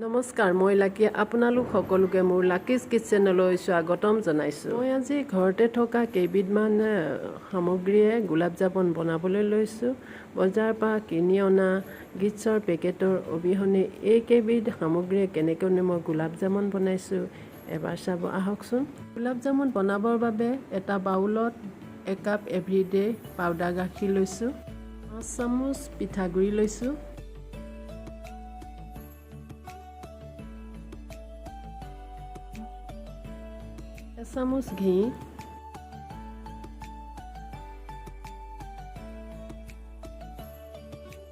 নমস্কাৰ মই লাকি আপোনালোক সকলোকে মোৰ লাকিজ কিচেনলৈ স্বাগতম জনাইছোঁ। মই আজি ঘৰতে থকা কেইবিধমান সামগ্ৰীয়ে গোলাপ জামুন বনাবলৈ লৈছোঁ। বজাৰৰ পৰা কিনি অনা গিটছৰ পেকেটৰ অবিহনে এই কেইবিধ সামগ্ৰীয়ে কেনেকৈ মই গোলাপ জামুন বনাইছোঁ এবাৰ চাব আহকচোন। গোলাপ জামুন বনাবৰ বাবে এটা বাউলত 1 কাপ এভৰিডে পাউডাৰ গাখীৰ লৈছোঁ, 5 চামুচ পিঠাগুড়ি লৈছোঁ, 1 চামুচ ঘি,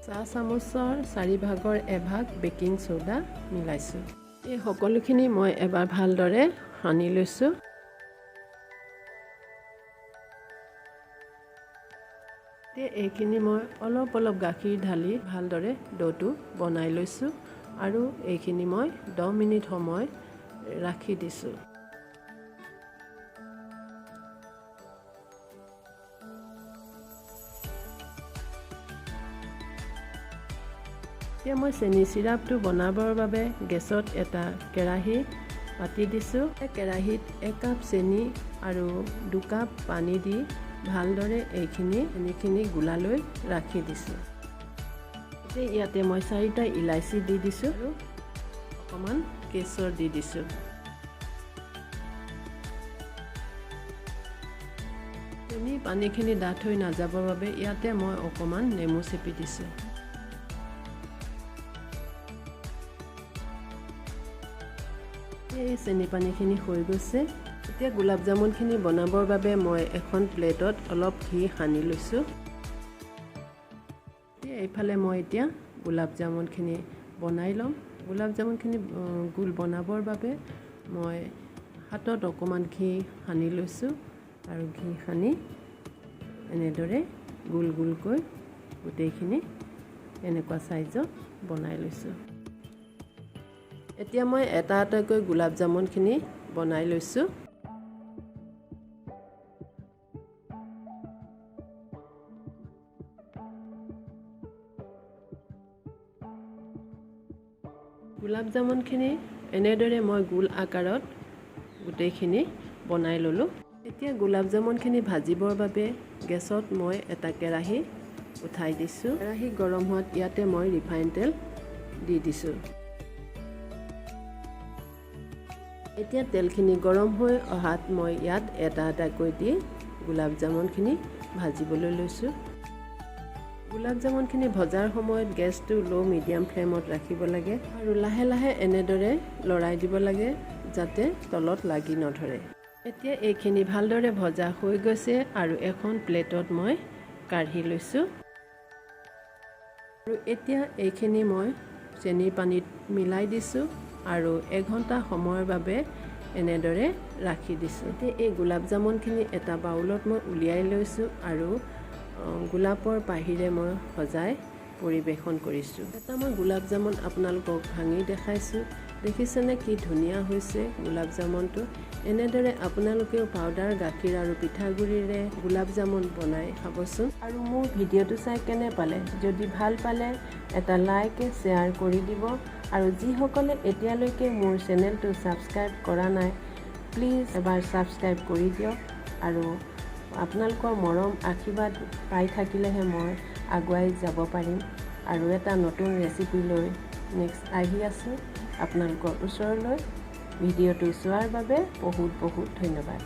4 চামুচৰ 4/4 এভাগ বেকিং সোডা মিলাইছোঁ। এই সকলোখিনি মই এবাৰ ভালদৰে সানি লৈছোঁ। এইখিনি মই অলপ গাখীৰ ঢালি ভালদৰে ডোটো বনাই লৈছোঁ আৰু এইখিনি মই 10 মিনিট সময় ৰাখি দিছোঁ। এতিয়া মই চেনি চিৰাপটো বনাবৰ বাবে গেছত এটা কেৰাহী পাতি দিছোঁ। কেৰাহীত 1 কাপ চেনি আৰু 2 কাপ পানী দি ভালদৰে চেনিখিনি গুলালৈ ৰাখি দিছোঁ। এতিয়া ইয়াতে মই 4টা ইলাচি দি দিছোঁ আৰু অকণমান কেশৰ দি দিছোঁ। চেনি পানীখিনি ডাঠ হৈ নাযাবৰ বাবে ইয়াতে মই অকণমান নেমু চেপি দিছোঁ। এই চেনি পানীখিনি হৈ গৈছে। এতিয়া গোলাপ জামুনখিনি বনাবৰ বাবে মই এখন প্লেটত অলপ ঘি সানি লৈছোঁ। এইফালে মই এতিয়া গোলাপ জামুনখিনি বনাই ল'ম। গোলাপ জামুনখিনি গোল বনাবৰ বাবে মই হাতত অকণমান ঘি সানি লৈছোঁ আৰু ঘি সানি এনেদৰে গোলকৈ গোটেইখিনি এনেকুৱা চাইজত বনাই লৈছোঁ। এতিয়া মই এটাকৈ গোলাপ জামুনখিনি বনাই লৈছোঁ। গোলাপ জামুনখিনি এনেদৰে মই গোল আকাৰত গোটেইখিনি বনাই ল'লোঁ। এতিয়া গোলাপ জামুনখিনি ভাজিবৰ বাবে গেছত মই এটা কেৰাহী উঠাই দিছোঁ। কেৰাহী গৰম হোৱাত ইয়াতে মই ৰিফাইন তেল দি দিছোঁ। এতিয়া তেলখিনি গৰম হৈ অহাত মই ইয়াত এটাকৈ দি গোলাপ জামুনখিনি ভাজিবলৈ লৈছোঁ। গোলাপ জামুনখিনি ভজাৰ সময়ত গেছটো ল' মিডিয়াম ফ্লেমত ৰাখিব লাগে আৰু লাহে লাহে এনেদৰে লৰাই দিব লাগে যাতে তলত লাগি নধৰে। এতিয়া এইখিনি ভালদৰে ভজা হৈ গৈছে আৰু এখন প্লেটত মই কাঢ়ি লৈছোঁ। আৰু এতিয়া এইখিনি মই চেনি পানীত মিলাই দিছোঁ আৰু 1 ঘণ্টা সময়ৰ বাবে এনেদৰে ৰাখি দিছোঁ। এতিয়া এই গোলাপ জামুনখিনি এটা বাউলত মই উলিয়াই লৈছোঁ আৰু গোলাপৰ বাহিৰে মই সজাই পৰিৱেশন কৰিছোঁ। এটা মই গোলাপ জামুন আপোনালোকক ভাঙি দেখাইছোঁ। দেখিছেনে কি ধুনীয়া হৈছে গোলাপ জামুনটো। এনেদৰে আপোনালোকেও পাউডাৰ গাখীৰ আৰু পিঠাগুড়িৰে গোলাপ জামুন বনাই খাবচোন। আৰু মোৰ ভিডিঅ'টো চাই কেনে পালে, যদি ভাল পালে এটা লাইক শ্বেয়াৰ কৰি দিব আৰু যিসকলে এতিয়ালৈকে মোৰ চেনেলটো ছাবস্ক্ৰাইব কৰা নাই প্লিজ এবাৰ ছাবস্ক্ৰাইব কৰি দিয়ক। আৰু আপোনালোকৰ মৰম আশীৰ্বাদ পাই থাকিলেহে মই আগুৱাই যাব পাৰিম আৰু এটা নতুন ৰেচিপি লৈ নেক্সট আহি আছোঁ আপোনালোকৰ ওচৰলৈ। ভিডিঅ'টো চোৱাৰ বাবে বহুত ধন্যবাদ।